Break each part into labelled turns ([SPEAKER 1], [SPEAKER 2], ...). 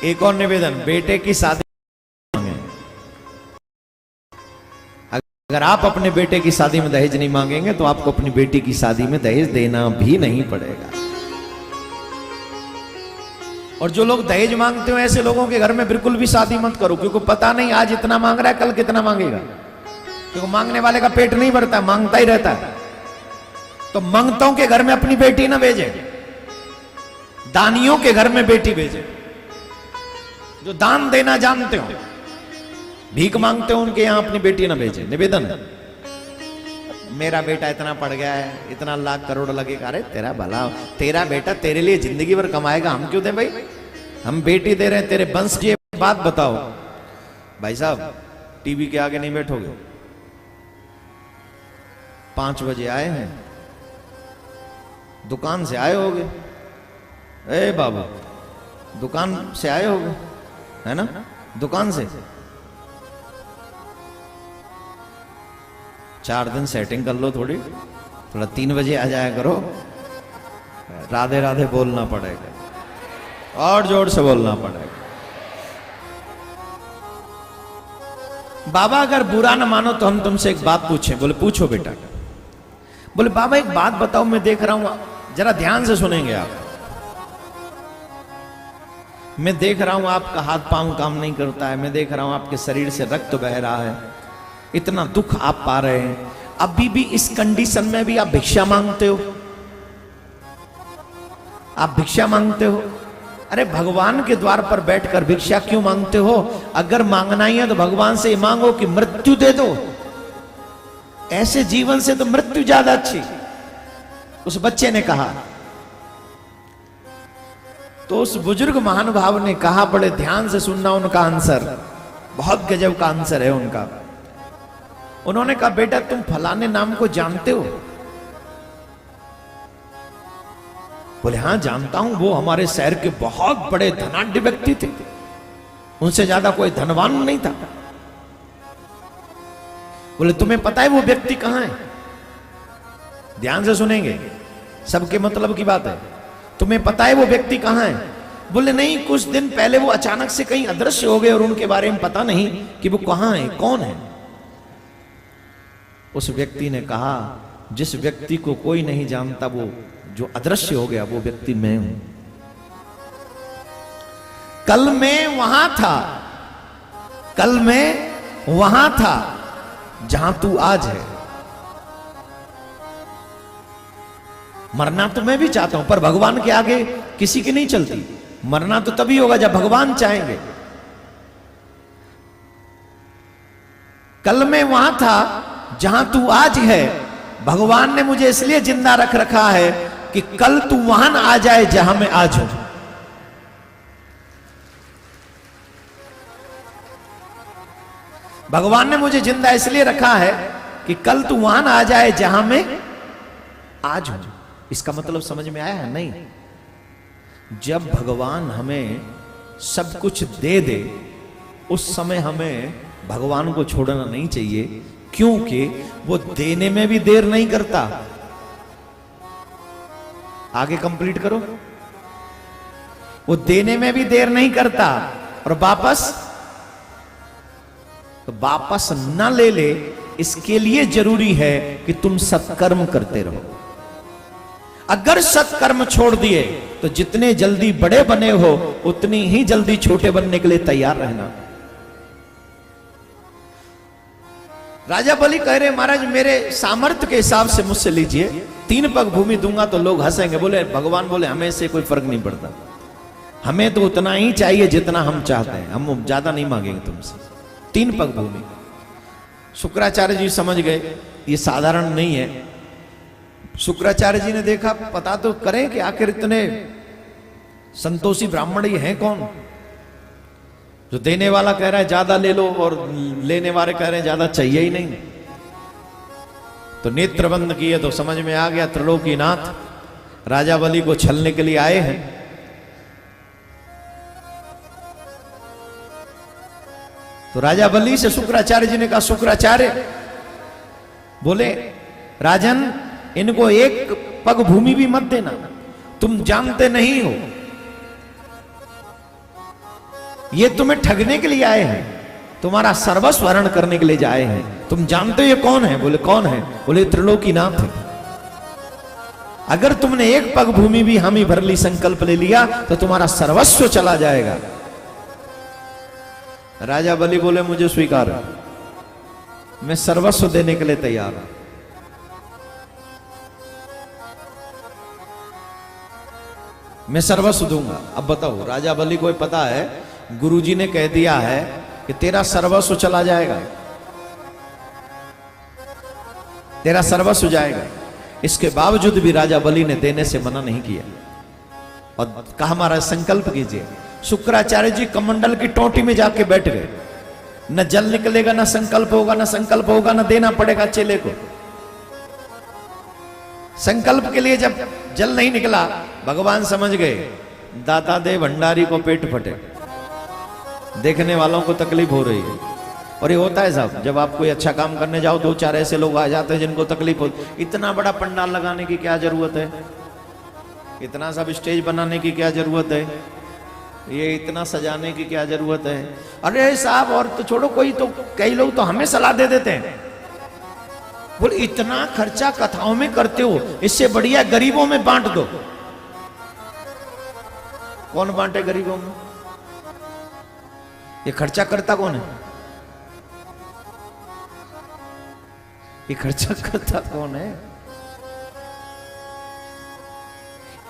[SPEAKER 1] एक और निवेदन, बेटे की शादी मांगे। अगर आप अपने बेटे की शादी में दहेज नहीं मांगेंगे तो आपको अपनी बेटी की शादी में दहेज देना भी नहीं पड़ेगा। और जो लोग दहेज मांगते हो ऐसे लोगों के घर में बिल्कुल भी शादी मत करो, क्योंकि पता नहीं आज इतना मांग रहा है कल कितना मांगेगा। क्योंकि मांगने वाले का पेट नहीं भरता, मांगता ही रहता है। तो मंगतों के घर में अपनी बेटी ना भेजे, दानियों के घर में बेटी भेजे। जो दान देना जानते हो, भीख मांगते हो, उनके यहां अपनी बेटी ना भेजे। निवेदन, मेरा बेटा इतना पढ़ गया है, इतना लाख करोड़ लगेगा। अरे तेरा भला, तेरा बेटा तेरे लिए जिंदगी भर कमाएगा, हम क्यों दें भाई? हम बेटी दे रहे हैं तेरे वंश की बात बताओ। भाई साहब टीवी के आगे नहीं बैठोगे, 5 बजे आए हैं, दुकान से आए होगे, ए बाबू दुकान से आए होगे, है ना? दुकान से 4 दिन सेटिंग कर लो, थोड़ा 3 बजे आ जाया करो। राधे राधे बोलना पड़ेगा और जोर से बोलना पड़ेगा। बाबा अगर बुरा ना मानो तो हम तुमसे एक बात पूछें। बोले पूछो बेटा। बोले बाबा एक बात बताओ, मैं देख रहा हूं, जरा ध्यान से सुनेंगे आप। मैं देख रहा हूं आपका हाथ पांव काम नहीं करता है, मैं देख रहा हूं आपके शरीर से रक्त बह रहा है, इतना दुख आप पा रहे हैं, अभी भी इस कंडीशन में भी आप भिक्षा मांगते हो? आप भिक्षा मांगते हो? अरे भगवान के द्वार पर बैठकर भिक्षा क्यों मांगते हो? अगर मांगना ही है तो भगवान से मांगो कि मृत्यु दे दो। ऐसे जीवन से तो मृत्यु ज्यादा अच्छी। उस बच्चे ने कहा, तो उस बुजुर्ग महानुभाव ने कहा, बड़े ध्यान से सुनना उनका आंसर, बहुत गजब का आंसर है उनका। उन्होंने कहा बेटा तुम फलाने नाम को जानते हो? बोले हाँ जानता हूं, वो हमारे शहर के बहुत बड़े धनाढ्य व्यक्ति थे, उनसे ज्यादा कोई धनवान नहीं था। बोले तुम्हें पता है वो व्यक्ति कहां है? ध्यान से सुनेंगे, सबके मतलब की बात है। तुम्हें पता है वो व्यक्ति कहां है? बोले नहीं, कुछ दिन पहले वो अचानक से कहीं अदृश्य हो गए और उनके बारे में पता नहीं कि वो कहां है, कौन है। उस व्यक्ति ने कहा, जिस व्यक्ति को कोई नहीं जानता, वो जो अदृश्य हो गया, वो व्यक्ति मैं हूं। कल मैं वहां था, कल मैं वहां था जहां तू आज है। मरना तो मैं भी चाहता हूं, पर भगवान के आगे किसी की नहीं चलती। मरना तो तभी होगा जब भगवान चाहेंगे। कल मैं वहां था जहां तू आज है। भगवान ने मुझे इसलिए जिंदा रख रखा है कि कल तू वहां आ जाए जहां मैं आज हूं। भगवान ने मुझे जिंदा इसलिए रखा है कि कल तू वहां आ जाए जहां मैं आज हूं। इसका मतलब समझ में आया है? नहीं। जब भगवान हमें सब कुछ दे दे, उस समय हमें भगवान को छोड़ना नहीं चाहिए, क्योंकि वो देने में भी देर नहीं करता। आगे कंप्लीट करो। वो देने में भी देर नहीं करता और वापस न ले ले, इसके लिए जरूरी है कि तुम सत्कर्म करते रहो। अगर सत्कर्म छोड़ दिए तो जितने जल्दी बड़े बने हो उतनी ही जल्दी छोटे बनने के लिए तैयार रहना। राजा बलि कह रहे महाराज मेरे सामर्थ्य के हिसाब से मुझसे लीजिए, 3 पग भूमि दूंगा तो लोग हंसेंगे। बोले भगवान बोले हमें से कोई फर्क नहीं पड़ता, हमें तो उतना ही चाहिए जितना हम चाहते हैं, हम ज्यादा नहीं मांगेंगे तुमसे। 3 पग भूमि। शुक्राचार्य जी समझ गए ये साधारण नहीं है। शुक्राचार्य जी ने देखा, पता तो करें कि आखिर इतने संतोषी ब्राह्मण ही हैं कौन? जो देने वाला कह रहा है ज्यादा ले लो और लेने वाले कह रहे हैं ज्यादा चाहिए ही नहीं। तो नेत्र बंद किए तो समझ में आ गया, त्रिलोकीनाथ राजा बलि को छलने के लिए आए हैं। तो राजा बलि से शुक्राचार्य जी ने कहा, शुक्राचार्य बोले राजन इनको 1 पग भूमि भी मत देना, तुम जानते नहीं हो ये तुम्हें ठगने के लिए आए हैं, तुम्हारा सर्वस्व हरण करने के लिए जाए हैं। तुम जानते हो ये कौन है? बोले कौन है? बोले त्रिलोकीनाथ है। अगर तुमने एक पग भूमि भी हामी भर ली, संकल्प ले लिया, तो तुम्हारा सर्वस्व चला जाएगा। राजा बलि बोले मुझे स्वीकार है, मैं सर्वस्व देने के लिए तैयार हूं। मैं सर्वस्व दूंगा। अब बताओ, राजा बलि को पता है गुरुजी ने कह दिया है कि तेरा सर्वस्व चला जाएगा, तेरा सर्वस्व जाएगा। इसके बावजूद भी राजा बलि ने देने से मना नहीं किया और कहा महाराज संकल्प कीजिए। शुक्राचार्य जी कमंडल की टोटी में जाके बैठ गए। न जल निकलेगा, न संकल्प होगा, न संकल्प होगा, न देना पड़ेगा चेले को। संकल्प के लिए जब जल नहीं निकला, भगवान समझ गए दाता दे भंडारी को पेट फटे, देखने वालों को तकलीफ हो रही है। और ये होता है साहब, जब आप कोई अच्छा काम करने जाओ, दो चार ऐसे लोग आ जाते हैं जिनको तकलीफ हो। इतना बड़ा पंडाल लगाने की क्या जरूरत है? इतना सब स्टेज बनाने की क्या जरूरत है? ये इतना सजाने की क्या जरूरत है? अरे साहब, और तो छोड़ो, कोई तो कई लोग तो हमें सलाह दे देते हैं, बोले इतना खर्चा कथाओं में करते हो, इससे बढ़िया गरीबों में बांट दो। कौन बांटे गरीबों में? ये खर्चा करता कौन है? ये खर्चा करता कौन है?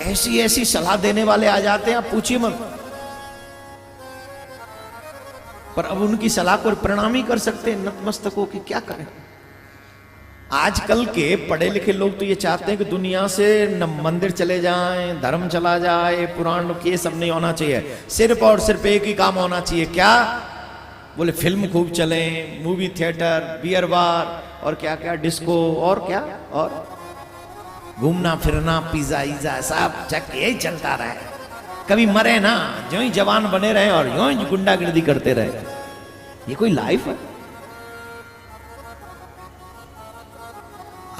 [SPEAKER 1] ऐसी ऐसी सलाह देने वाले आ जाते हैं, आप पूछिए मत। पर अब उनकी सलाह को प्रणाम ही कर सकते हैं, नतमस्तक हो कि क्या करें। आजकल के पढ़े लिखे लोग तो ये चाहते हैं कि दुनिया से न मंदिर चले जाएं, धर्म चला जाए, पुराण ये सब नहीं होना चाहिए। सिर्फ और सिर्फ एक ही काम होना चाहिए। क्या? बोले फिल्म खूब चले, मूवी थिएटर, बियर बार, और क्या क्या, डिस्को, और क्या, और घूमना फिरना, पिज्जा ईजा, सब चक यही चलता रहे। कभी मरे ना, जो ही जवान बने रहे और यूं ही गुंडागर्दी करते रहे। ये कोई लाइफ है?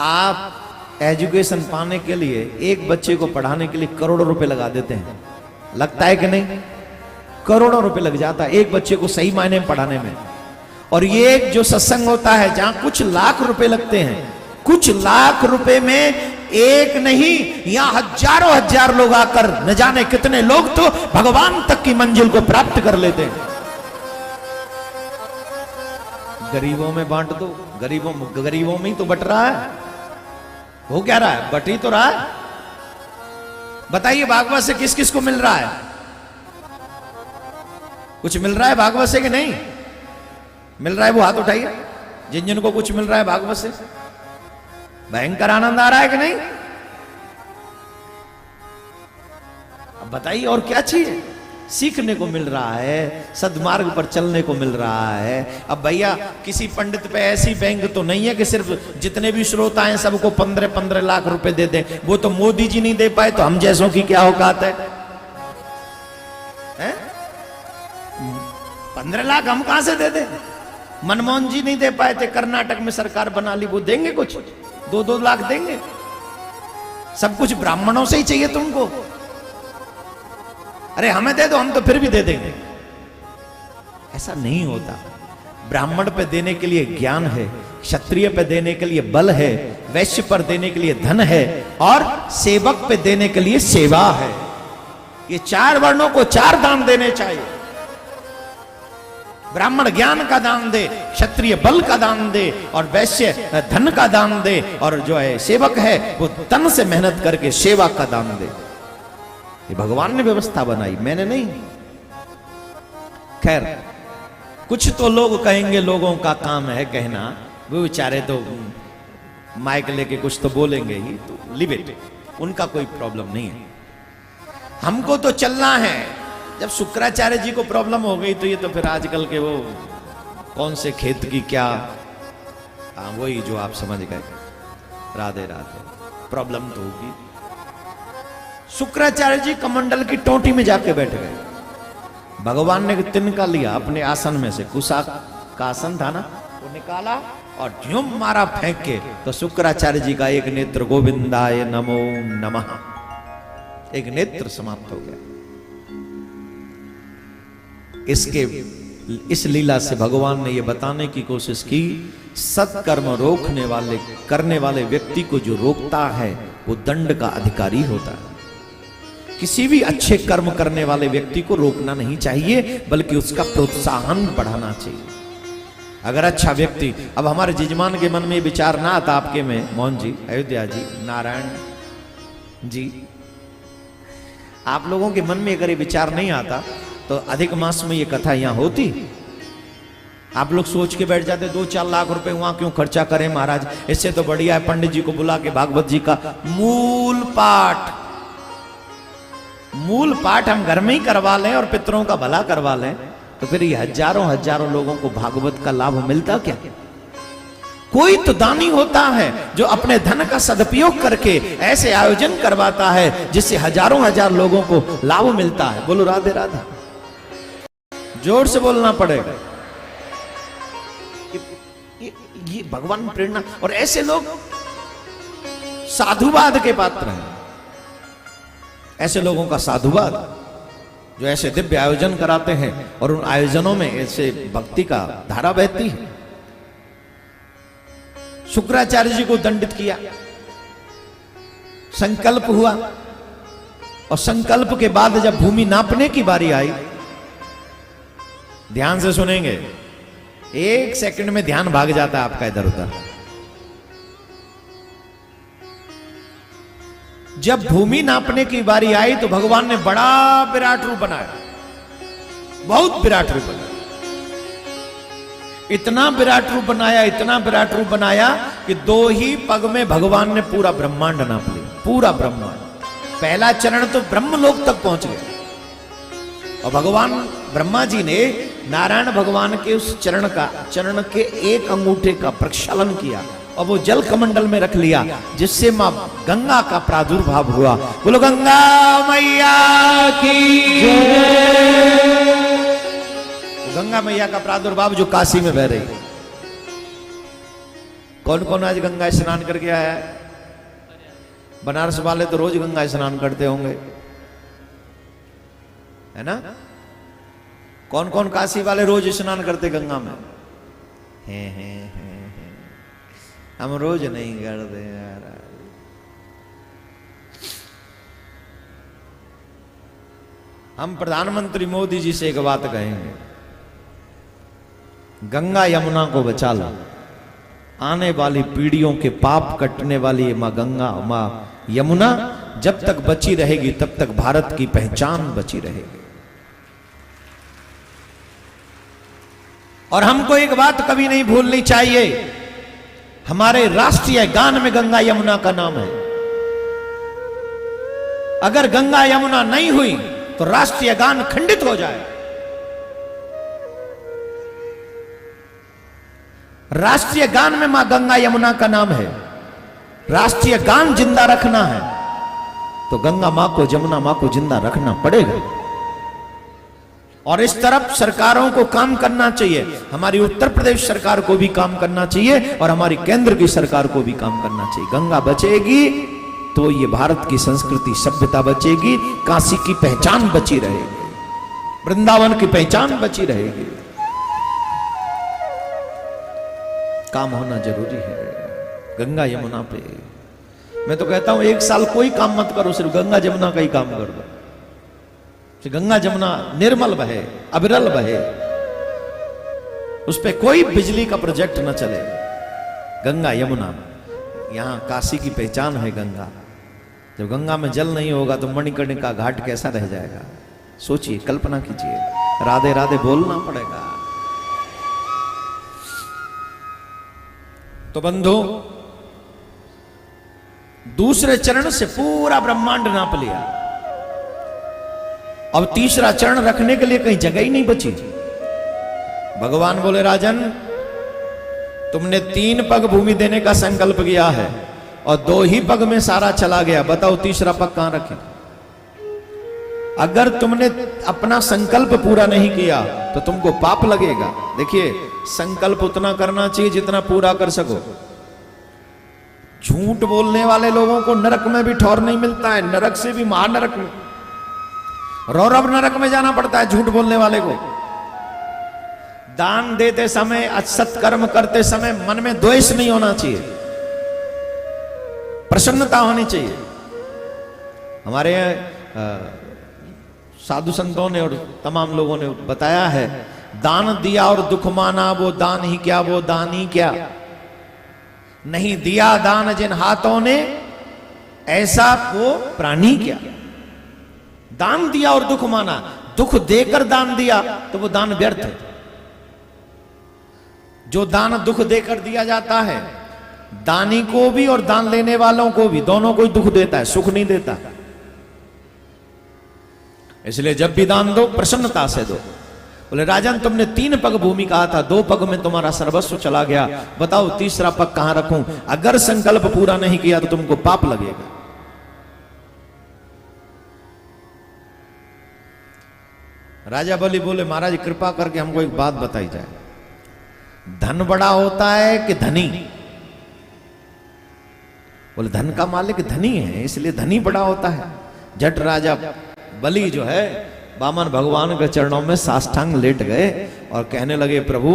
[SPEAKER 1] आप एजुकेशन पाने के लिए, एक बच्चे को पढ़ाने के लिए करोड़ों रुपए लगा देते हैं, लगता है कि नहीं? करोड़ों रुपए लग जाता है एक बच्चे को सही मायने में पढ़ाने में। और ये जो सत्संग होता है जहां कुछ लाख रुपए लगते हैं, कुछ लाख रुपए में एक नहीं, यहां हजारों हजार लोग आकर न जाने कितने लोग तो भगवान तक की मंजिल को प्राप्त कर लेते हैं। गरीबों में बांट दो। गरीबों में ही तो बट रहा है। हो क्या रहा है? बट ही तो रहा है। बताइए भागवत से किस किस को मिल रहा है? कुछ मिल रहा है भागवत से कि नहीं मिल रहा है? वो हाथ उठाइए जिन जिन को कुछ मिल रहा है भागवत से। भयंकर आनंद आ रहा है कि नहीं? अब बताइए और क्या चाहिए? सीखने को मिल रहा है, सद्मार्ग पर चलने को मिल रहा है। अब भैया किसी पंडित पे ऐसी बैंक तो नहीं है कि सिर्फ जितने भी श्रोता हैं सबको 15-15 लाख रुपए दे दें। वो तो मोदी जी नहीं दे पाए तो हम जैसों की क्या औकात है? 15 लाख हम कहां से दे दें? मनमोहन जी नहीं दे पाए थे, कर्नाटक में सरकार बना ली, वो देंगे कुछ? 2-2 लाख देंगे? सब कुछ ब्राह्मणों से ही चाहिए तुमको? अरे हमें दे दो, हम तो फिर भी दे देंगे। ऐसा नहीं होता। ब्राह्मण पे देने के लिए ज्ञान है, क्षत्रिय पे देने के लिए बल है, वैश्य पर देने के लिए धन है, और सेवक पे देने के लिए सेवा है। ये 4 वर्णों को 4 दान देने चाहिए। ब्राह्मण ज्ञान का दान दे, क्षत्रिय बल का दान दे, और वैश्य धन का दान दे, और जो है सेवक है वो तन से मेहनत करके सेवा का दान दे। ये भगवान ने व्यवस्था बनाई, मैंने नहीं। खैर, कुछ तो लोग कहेंगे लोगों का काम है कहना, वो बेचारे तो माइक लेके कुछ तो बोलेंगे ही, तो लिव इट, उनका कोई प्रॉब्लम नहीं है। हमको तो चलना है। जब शुक्राचार्य जी को प्रॉब्लम हो गई तो ये तो फिर आजकल के वो कौन से खेत की क्या, वही जो आप समझ गए। राधे राधे, प्रॉब्लम तो होगी। शुक्राचार्य जी कमंडल की टोटी में जाके बैठ गए। भगवान ने तिनका लिया अपने आसन में से, कुशा का आसन था ना, वो निकाला और ढ्यूम मारा फेंक के, तो शुक्राचार्य जी का एक नेत्र गोविंदाय नमो नमः, एक नेत्र समाप्त हो गया। इस लीला से भगवान ने यह बताने की कोशिश की, सत्कर्म रोकने वाले करने वाले व्यक्ति को जो रोकता है वो दंड का अधिकारी होता है। किसी भी अच्छे कर्म करने वाले व्यक्ति को रोकना नहीं चाहिए, बल्कि उसका प्रोत्साहन बढ़ाना चाहिए। अगर अच्छा व्यक्ति, अब हमारे जजमान के मन में विचार ना आता, आपके में मोहन जी, अयोध्या जी, नारायण जी, आप लोगों के मन में अगर ये विचार नहीं आता तो अधिक मास में ये कथा यहां होती। आप लोग सोच के बैठ जाते 2-4 लाख रुपए वहां क्यों खर्चा करें महाराज, इससे तो बढ़िया है पंडित जी को बुला के भागवत जी का मूल पाठ हम घर में ही करवा लें और पितरों का भला करवा लें, तो फिर ये हजारों लोगों को भागवत का लाभ मिलता क्या? कोई तो दानी होता है जो अपने धन का सदुपयोग करके ऐसे आयोजन करवाता है जिससे हजारों लोगों को लाभ मिलता है। बोलो राधे राधे, जोर से बोलना पड़ेगा। ये भगवान प्रेरणा, और ऐसे लोग साधुवाद के पात्र हैं। ऐसे लोगों का साधुवाद, जो ऐसे दिव्य आयोजन कराते हैं और उन आयोजनों में ऐसे भक्ति का धारा बहती है। शुक्राचार्य जी को दंडित किया, संकल्प हुआ, और संकल्प के बाद जब भूमि नापने की बारी आई, ध्यान से सुनेंगे, 1 सेकंड में ध्यान भाग जाता है आपका इधर उधर। जब भूमि नापने की बारी आई तो भगवान ने बड़ा विराट रूप बनाया, बहुत विराट रूप बनाया, इतना विराट रूप बनाया कि 2 ही पग में भगवान ने पूरा ब्रह्मांड नाप लिया, पूरा ब्रह्मांड। पहला चरण तो ब्रह्मलोक तक पहुंच गया, और भगवान ब्रह्मा जी ने नारायण भगवान के उस चरण के एक अंगूठे का प्रक्षालन किया और वो जल कमंडल में रख लिया, जिससे मां गंगा का प्रादुर्भाव हुआ। बोलो गंगा मैया की जय। गंगा मैया का प्रादुर्भाव जो काशी में बह रही। कौन कौन आज गंगा स्नान करके आया है? बनारस वाले तो रोज गंगा स्नान करते होंगे, है ना? कौन कौन काशी वाले रोज स्नान करते गंगा में? हैं। हम रोज नहीं करते यार। हम प्रधानमंत्री मोदी जी से एक बात कहेंगे, गंगा यमुना को बचा लो, आने वाली पीढ़ियों के पाप कटने वाली मां गंगा, मां यमुना जब तक बची रहेगी तब तक भारत की पहचान बची रहेगी। और हमको एक बात कभी नहीं भूलनी चाहिए, हमारे राष्ट्रीय गान में गंगा यमुना का नाम है। अगर गंगा यमुना नहीं हुई तो राष्ट्रीय गान खंडित हो जाए। राष्ट्रीय गान में मां गंगा यमुना का नाम है। राष्ट्रीय गान जिंदा रखना है तो गंगा मां को, जमुना मां को जिंदा रखना पड़ेगा। और इस तरफ सरकारों को काम करना चाहिए, हमारी उत्तर प्रदेश सरकार को भी काम करना चाहिए और हमारी केंद्र की सरकार को भी काम करना चाहिए। गंगा बचेगी तो ये भारत की संस्कृति सभ्यता बचेगी, काशी की पहचान बची रहेगी, वृंदावन की पहचान बची रहेगी। काम होना जरूरी है गंगा यमुना पे। मैं तो कहता हूं 1 साल कोई काम मत करो, सिर्फ गंगा जमुना का ही काम कर दो। गंगा जमुना निर्मल बहे, अविरल बहे, उस पे कोई बिजली का प्रोजेक्ट न चले। गंगा यमुना, यहां काशी की पहचान है गंगा। जब गंगा में जल नहीं होगा तो मणिकर्णिका घाट कैसा रह जाएगा? सोचिए, कल्पना कीजिए। राधे राधे बोलना पड़ेगा। तो बंधु, दूसरे चरण से पूरा ब्रह्मांड नाप लिया। अब तीसरा चरण रखने के लिए कहीं जगह ही नहीं बची। भगवान बोले, राजन तुमने 3 पग भूमि देने का संकल्प किया है और 2 ही पग में सारा चला गया, बताओ तीसरा पग कहां रखे? अगर तुमने अपना संकल्प पूरा नहीं किया तो तुमको पाप लगेगा। देखिए, संकल्प उतना करना चाहिए जितना पूरा कर सको। झूठ बोलने वाले लोगों को नरक में भी ठौर नहीं मिलता है, नरक से भी महानरक में, रौरव नरक में जाना पड़ता है झूठ बोलने वाले को। दान देते समय, सत्कर्म करते समय मन में द्वेष नहीं होना चाहिए, प्रसन्नता होनी चाहिए। हमारे साधु संतों ने और तमाम लोगों ने बताया है, दान दिया और दुख माना, वो दान ही क्या, वो दान ही क्या। नहीं दिया दान जिन हाथों ने, ऐसा वो प्राणी क्या। दान दिया और दुख माना, दुख देकर दान दिया तो वो दान व्यर्थ है। जो दान दुख देकर दिया जाता है, दानी को भी और दान लेने वालों को भी, दोनों को दुख देता है, सुख नहीं देता। इसलिए जब भी दान दो प्रसन्नता से दो। बोले राजन तुमने 3 पग भूमि कहा था, 2 पग में तुम्हारा सर्वस्व चला गया, बताओ तीसरा पग कहां रखूं? अगर संकल्प पूरा नहीं किया तो तुमको पाप लगेगा। राजा बलि बोले महाराज कृपा करके हमको एक बात बताई जाए, धन बड़ा होता है कि धनी? बोले धन का मालिक धनी है, इसलिए धनी बड़ा होता है। जट राजा बलि जो है वामन भगवान के चरणों में साष्टांग लेट गए और कहने लगे प्रभु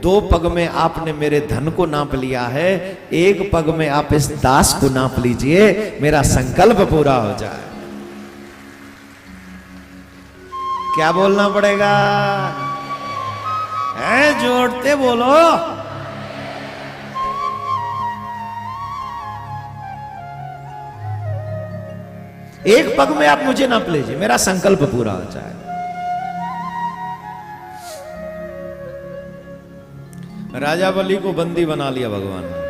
[SPEAKER 1] 2 पग में आपने मेरे धन को नाप लिया है, 1 पग में आप इस दास को नाप लीजिए, मेरा संकल्प पूरा हो जाए। क्या बोलना पड़ेगा? है जोड़ते बोलो। एक पग में आप मुझे नाप लीजिए, मेरा संकल्प पूरा हो जाए। राजा बलि को बंदी बना लिया भगवान ने।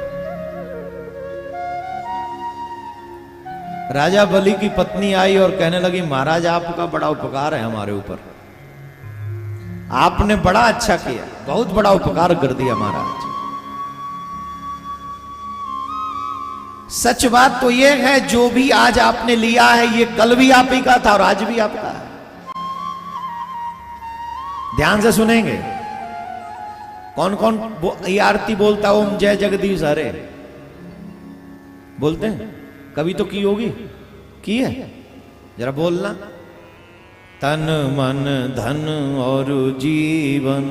[SPEAKER 1] राजा बलि की पत्नी आई और कहने लगी महाराज आपका बड़ा उपकार है हमारे ऊपर, आपने बड़ा अच्छा किया, बहुत बड़ा उपकार कर दिया महाराज। सच बात तो यह है जो भी आज आपने लिया है ये कल भी आप ही का था और आज भी आपका है। ध्यान से सुनेंगे। कौन कौन ये आरती बोलता ओम जय जगदीश हरे? बोलते हैं? कभी तो की होगी, की है? जरा बोलना। तन मन धन और जीवन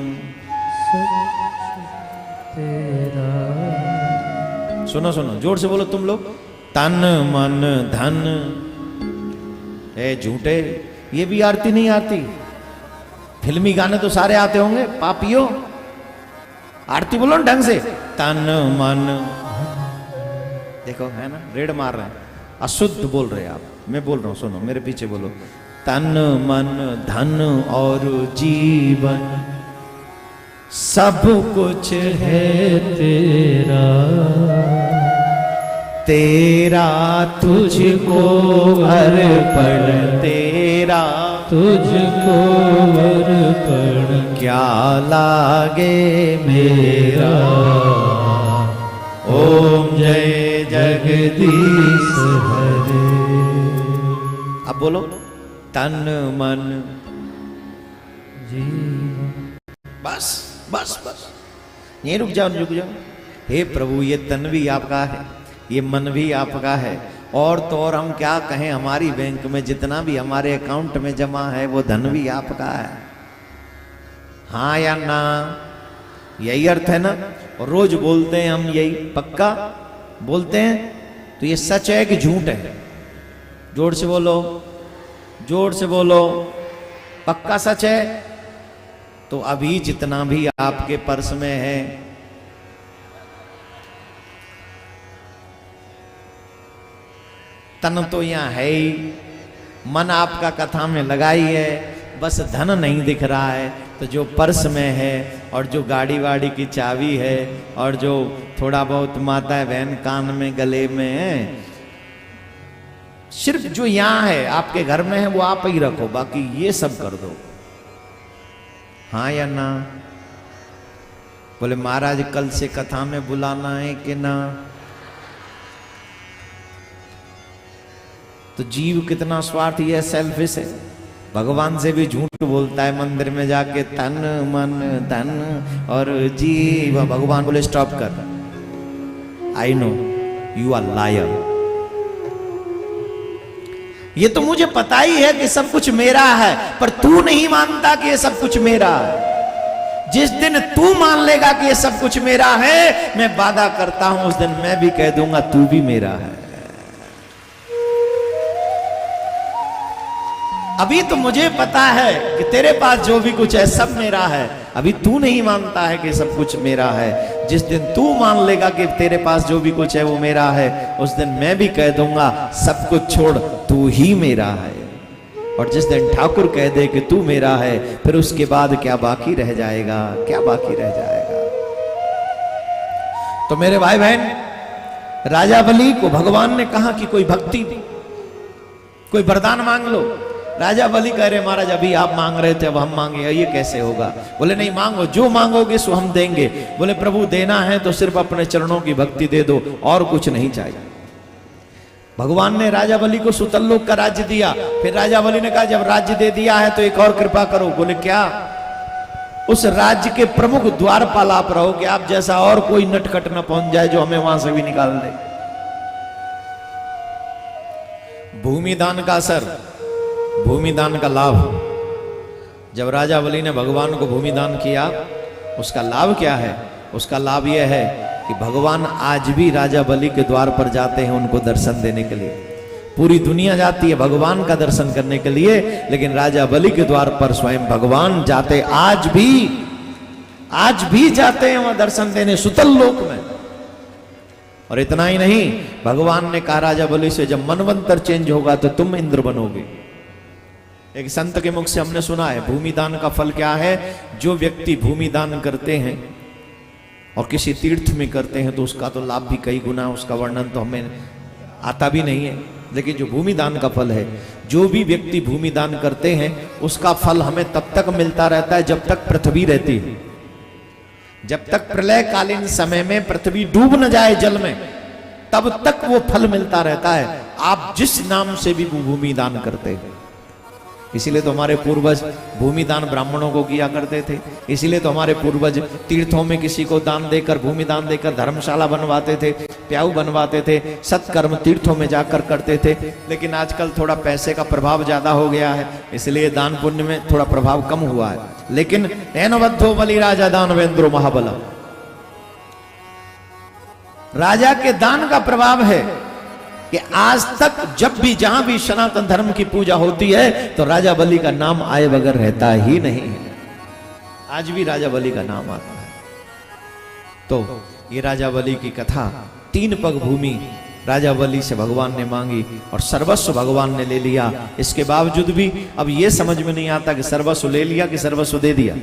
[SPEAKER 1] तेरा। सुनो सुनो जोर से बोलो तुम लोग। तन मन धन। ए झूठे, ये भी आरती नहीं आती? फिल्मी गाने तो सारे आते होंगे पापियों। आरती बोलो ना ढंग से। तन मन, देखो है ना रेड मार रहे हैं, अशुद्ध बोल रहे हैं आप। मैं बोल रहा हूं सुनो, मेरे पीछे बोलो। तन मन धन और जीवन सब कुछ है तेरा, तेरा तुझको अर्पण, तेरा तुझको अर्पण, क्या लागे मेरा। ओम जय जगदीश हरे। अब बोलो तन मन जीवन। बस बस बस यहीं रुक जाओ, रुक जाओ। हे प्रभु ये तन भी आपका है, ये मन भी आपका है, और तो और हम क्या कहें, हमारी बैंक में जितना भी हमारे अकाउंट में जमा है वो धन भी आपका है। हाँ या ना? यही अर्थ है ना? और रोज बोलते हैं हम यही, पक्का बोलते हैं। तो ये सच है कि झूठ है? जोर से बोलो, जोर से बोलो। पक्का सच है? तो अभी जितना भी आपके पर्स में है, तन तो यहां है ही, मन आपका कथा में लगाई है, बस धन नहीं दिख रहा है। तो जो पर्स में है और जो गाड़ी वाड़ी की चाबी है और जो थोड़ा बहुत माता बहन कान में गले में है, सिर्फ जो यहां है आपके घर में है वो आप ही रखो, बाकी ये सब कर दो। हाँ या ना? बोले महाराज कल से कथा में बुलाना है कि ना? तो जीव कितना स्वार्थी है, सेल्फिश है, भगवान से भी झूठ बोलता है मंदिर में जाके, तन मन धन और जीव। भगवान बोले स्टॉप कर, I know you are liar. ये तो मुझे पता ही है कि सब कुछ मेरा है, पर तू नहीं मानता कि ये सब कुछ मेरा है। जिस दिन तू मान लेगा कि ये सब कुछ मेरा है, मैं वादा करता हूं उस दिन मैं भी कह दूंगा तू भी मेरा है। अभी तो मुझे पता है कि तेरे पास जो भी कुछ है सब मेरा है, अभी तू नहीं मानता है कि सब कुछ मेरा है। जिस दिन तू मान लेगा कि तेरे पास जो भी कुछ है वो मेरा है, उस दिन मैं भी कह दूंगा सब कुछ छोड़ तू ही मेरा है। और जिस दिन ठाकुर कह दे कि तू मेरा है, फिर उसके बाद क्या बाकी रह जाएगा, क्या बाकी रह जाएगा। तो मेरे भाई बहन, राजा बलि को भगवान ने कहा कि कोई भक्ति, कोई वरदान मांग लो। राजा बलि कह रहे महाराज अभी आप मांग रहे थे अब हम मांगे, ये कैसे होगा। बोले नहीं मांगो, जो मांगोगे सो हम देंगे। बोले प्रभु देना है तो सिर्फ अपने चरणों की भक्ति दे दो, और कुछ नहीं चाहिए। भगवान ने राजा बलि को सुतल्लोक का राज्य दिया। फिर राजा बलि ने कहा जब राज्य दे दिया है तो एक और कृपा करो। बोले क्या? उस राज्य के प्रमुख द्वारपाल आप रहो कि आप जैसा और कोई नटखट न पहुंच जाए जो हमें वहां से भी निकाल दे। भूमिदान का असर, भूमिदान का लाभ। जब राजा बलि ने भगवान को भूमिदान किया, उसका लाभ क्या है? उसका लाभ यह है कि भगवान आज भी राजा बलि के द्वार पर जाते हैं उनको दर्शन देने के लिए। पूरी दुनिया जाती है भगवान का दर्शन करने के लिए, लेकिन राजा बलि के द्वार पर स्वयं भगवान जाते, आज भी जाते हैं वहां दर्शन देने, सुतल लोक में। और इतना ही नहीं, भगवान ने कहा राजा बलि से जब मनवंतर चेंज होगा तो तुम इंद्र बनोगे। एक संत के मुख से हमने सुना है भूमिदान का फल क्या है। जो व्यक्ति भूमिदान करते हैं और किसी तीर्थ में करते हैं तो उसका तो लाभ भी कई गुना, उसका वर्णन तो हमें आता भी नहीं है। लेकिन जो भूमिदान का फल है, जो भी व्यक्ति भूमिदान करते हैं उसका फल हमें तब तक मिलता रहता है जब तक पृथ्वी रहती है। जब तक प्रलय कालीन समय में पृथ्वी डूब न जाए जल में, तब तक वो फल मिलता रहता है, आप जिस नाम से भी भूमिदान करते हैं। इसीलिए तो हमारे पूर्वज भूमिदान ब्राह्मणों को किया करते थे। इसीलिए तो हमारे पूर्वज तीर्थों में किसी को दान देकर, भूमिदान देकर धर्मशाला बनवाते थे, प्याऊ बनवाते थे, सत्कर्म तीर्थों में जाकर करते थे। लेकिन आजकल थोड़ा पैसे का प्रभाव ज्यादा हो गया है, इसलिए दान पुण्य में थोड़ा प्रभाव कम हुआ है। लेकिन नैनबद्धो बलि राजा दानवेंद्रो महाबला, राजा के दान का प्रभाव है कि आज तक जब भी जहां भी सनातन धर्म की पूजा होती है तो राजा बलि का नाम आए बगैर रहता ही नहीं है। आज भी राजा बलि का नाम आता है। तो ये राजा बलि की कथा, 3 पग भूमि राजा बलि से भगवान ने मांगी और सर्वस्व भगवान ने ले लिया। इसके बावजूद भी अब ये समझ में नहीं आता कि सर्वस्व ले लिया कि सर्वस्व दे दिया।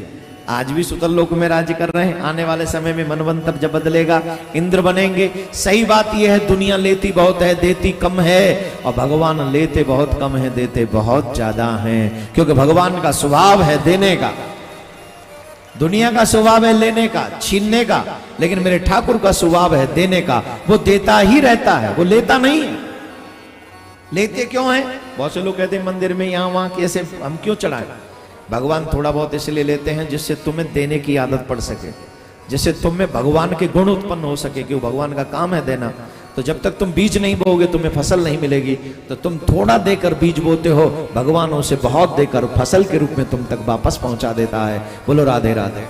[SPEAKER 1] आज भी सुतल लोक में राज्य कर रहे हैं। आने वाले समय में मनवंतर जब बदलेगा इंद्र बनेंगे। सही बात यह है दुनिया लेती बहुत है देती कम है, और भगवान लेते बहुत कम है देते बहुत ज्यादा हैं। क्योंकि भगवान का स्वभाव है देने का, दुनिया का स्वभाव है लेने का, छीनने का, लेकिन मेरे ठाकुर का स्वभाव है देने का। वो देता ही रहता है, वो लेता नहीं है। लेते क्यों है? बहुत से लोग कहते हैं मंदिर में यहाँ वहां कैसे हम क्यों चढ़ाएं। भगवान थोड़ा बहुत इसलिए लेते हैं जिससे तुम्हें देने की आदत पड़ सके, जिससे तुम में भगवान के गुण उत्पन्न हो सके, कि भगवान का काम है देना। तो जब तक तुम बीज नहीं बोओगे तुम्हें फसल नहीं मिलेगी। तो तुम थोड़ा देकर बीज बोते हो, भगवान उसे बहुत देकर फसल के रूप में तुम तक वापस पहुंचा देता है। बोलो राधे राधे।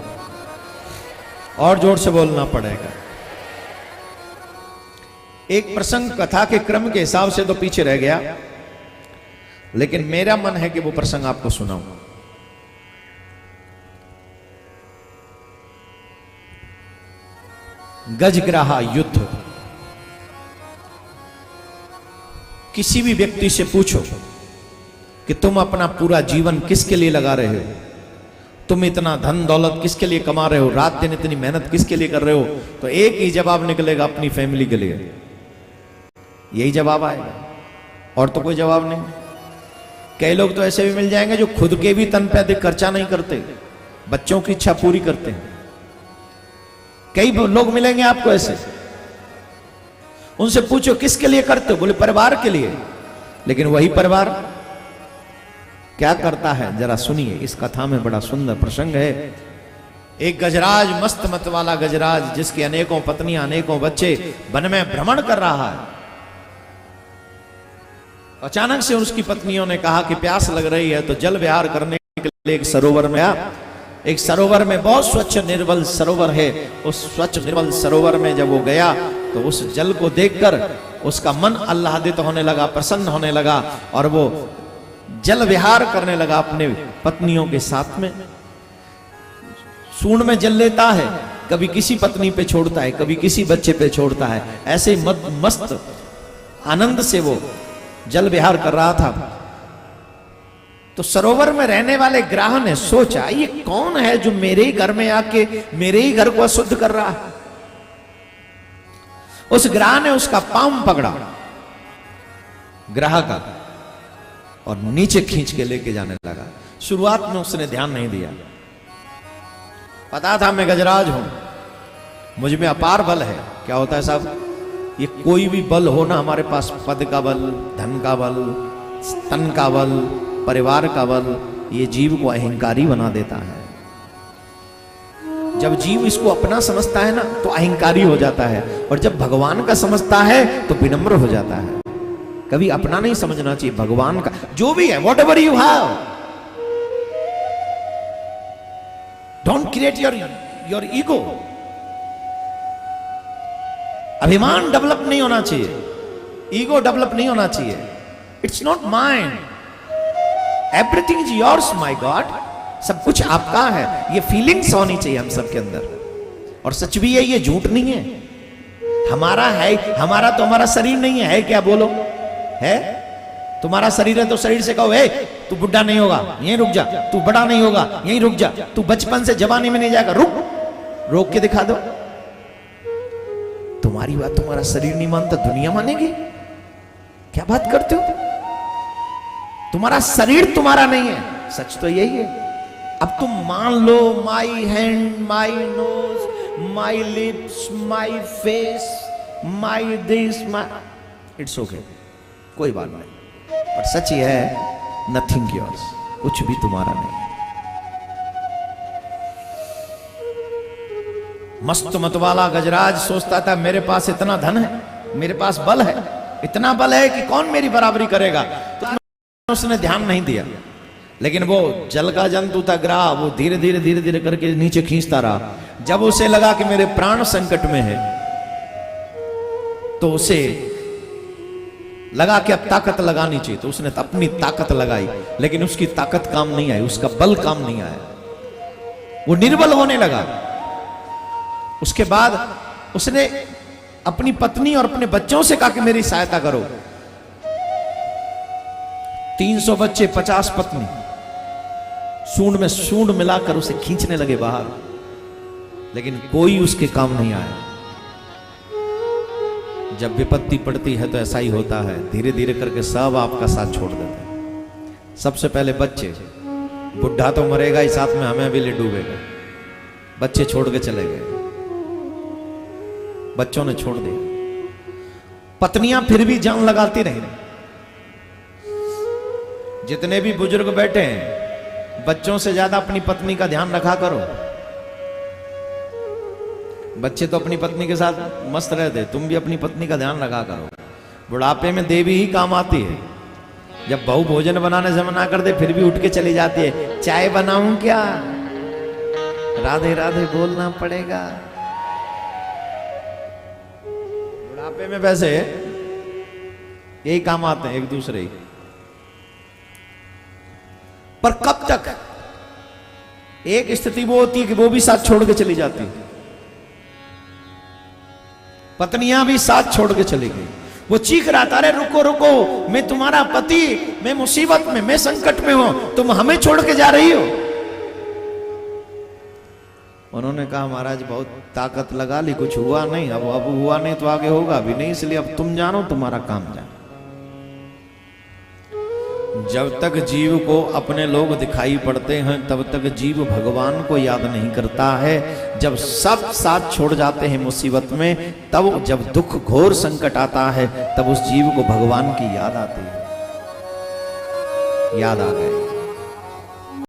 [SPEAKER 1] और जोर से बोलना पड़ेगा। एक प्रसंग कथा के क्रम के हिसाब से तो पीछे रह गया, लेकिन मेरा मन है कि वो प्रसंग आपको सुनाऊं। गजग्राहा युद्ध। किसी भी व्यक्ति से पूछो कि तुम अपना पूरा जीवन किसके लिए लगा रहे हो, तुम इतना धन दौलत किसके लिए कमा रहे हो, रात दिन इतनी मेहनत किसके लिए कर रहे हो, तो एक ही जवाब निकलेगा, अपनी फैमिली के लिए। यही जवाब आएगा, और तो कोई जवाब नहीं। कई लोग तो ऐसे भी मिल जाएंगे जो खुद के भी तन पे अधिक खर्चा नहीं करते, बच्चों की इच्छा पूरी करते हैं। कई लोग मिलेंगे आपको ऐसे, उनसे पूछो किसके लिए करते हो, बोले परिवार के लिए। लेकिन वही परिवार क्या करता है जरा सुनिए। इस कथा में बड़ा सुंदर प्रसंग है। एक गजराज, मस्त मत वाला गजराज, जिसकी अनेकों पत्नियां अनेकों बच्चे, वन में भ्रमण कर रहा है। अचानक से उसकी पत्नियों ने कहा कि प्यास लग रही है, तो जल विहार करने के लिए एक सरोवर में आया। एक सरोवर में, बहुत स्वच्छ निर्मल सरोवर है, उस स्वच्छ निर्मल सरोवर में जब वो गया तो उस जल को देखकर उसका मन आह्लादित होने लगा, प्रसन्न होने लगा और वो जल विहार करने लगा अपने पत्नियों के साथ में। सूंड में जल लेता है, कभी किसी पत्नी पे छोड़ता है, कभी किसी बच्चे पे छोड़ता है, ऐसे मस्त आनंद से वो जल विहार कर रहा था। तो सरोवर में रहने वाले ग्राह ने सोचा, ये कौन है जो मेरे ही घर में आके मेरे ही घर को अशुद्ध कर रहा है। उस ग्राह ने उसका पांव पकड़ा, ग्राह का, और नीचे खींच के लेके जाने लगा। शुरुआत में उसने ध्यान नहीं दिया, पता था मैं गजराज हूं, मुझ में अपार बल है। क्या होता है साहब, ये कोई भी बल हो ना हमारे पास, पद का बल, धन का बल, तन का बल, परिवार का बल, ये जीव को अहंकारी बना देता है। जब जीव इसको अपना समझता है ना तो अहंकारी हो जाता है, और जब भगवान का समझता है तो विनम्र हो जाता है। कभी अपना नहीं समझना चाहिए, भगवान का जो भी है, what ever you have, don't create your ego. अभिमान डेवलप नहीं होना चाहिए, ईगो डेवलप नहीं होना चाहिए। It's not mind, everything is yours my God, सब कुछ आपका है। ये फीलिंग्स होनी चाहिए हम सबके अंदर, और सच भी है, ये झूठ नहीं है। हमारा है, हमारा तो हमारा शरीर नहीं है क्या? बोलो, है? तुम्हारा शरीर है तो शरीर से कहो, तू बुढ़ा नहीं होगा, यहीं रुक जा, तू बड़ा नहीं होगा, यहीं रुक जा, तू बचपन से जवानी में नहीं जाएगा, रुक, रोक के दिखा दो। तुम्हारी बात तुम्हारा शरीर नहीं मानता, दुनिया मानेगी? क्या बात करते हो? तुम्हारा शरीर तुम्हारा नहीं है, सच तो यही है। अब तुम मान लो, my hand, my nose, my lips, my face, my this, my, it's okay, कोई बात नहीं, पर सच ये है, नथिंग योर्स, कुछ भी तुम्हारा नहीं। मस्त मतवाला गजराज सोचता था, मेरे पास इतना धन है, मेरे पास बल है, इतना बल है कि कौन मेरी बराबरी करेगा। तो उसने ध्यान नहीं दिया, लेकिन वो जल का जंतु था ग्राह, वो धीरे धीरे धीरे धीरे करके नीचे खींचता रहा। जब उसे लगा कि मेरे प्राण संकट में है, तो उसे लगा कि अब ताकत लगानी चाहिए, तो उसने अपनी ताकत लगाई, लेकिन उसकी ताकत काम नहीं आई, उसका बल काम नहीं आया, वो निर्बल होने लगा। उसके बाद उसने अपनी पत्नी और अपने बच्चों से कहा कि मेरी सहायता करो। 300 बच्चे, 50 पत्नी, सूंड में सूंड मिलाकर उसे खींचने लगे बाहर, लेकिन कोई उसके काम नहीं आया। जब विपत्ति पड़ती है तो ऐसा ही होता है, धीरे धीरे करके सब आपका साथ छोड़ देते हैं। सबसे पहले बच्चे, बुढ़ा तो मरेगा ही, साथ में हमें भी ले डूबेगा। बच्चे छोड़ के चले गए, बच्चों ने छोड़ दिया। पत्नियां फिर भी जान लगाती रही। जितने भी बुजुर्ग बैठे हैं, बच्चों से ज्यादा अपनी पत्नी का ध्यान रखा करो। बच्चे तो अपनी पत्नी के साथ मस्त रहते, तुम भी अपनी पत्नी का ध्यान रखा करो। बुढ़ापे में देवी ही काम आती है। जब बहू भोजन बनाने से मना कर दे, फिर भी उठ के चली जाती है, चाय बनाऊं क्या? राधे राधे बोलना पड़ेगा। बुढ़ापे में वैसे यही काम आते हैं एक दूसरे ही, पर कब तक? एक स्थिति वो होती है कि वो भी साथ छोड़ के चली जाती है। पत्नियां भी साथ छोड़ के चली गई। वो चीख रहा था, अरे रुको रुको, मैं तुम्हारा पति, मैं मुसीबत में, मैं संकट में हूं, तुम हमें छोड़ के जा रही हो। उन्होंने कहा, महाराज बहुत ताकत लगा ली, कुछ हुआ नहीं, अब हुआ नहीं तो आगे होगा भी नहीं, इसलिए अब तुम जानो, तुम्हारा काम जानो। जब तक जीव को अपने लोग दिखाई पड़ते हैं, तब तक जीव भगवान को याद नहीं करता है। जब सब साथ छोड़ जाते हैं मुसीबत में, तब जब दुख घोर संकट आता है, तब उस जीव को भगवान की याद आती है। याद आ गए।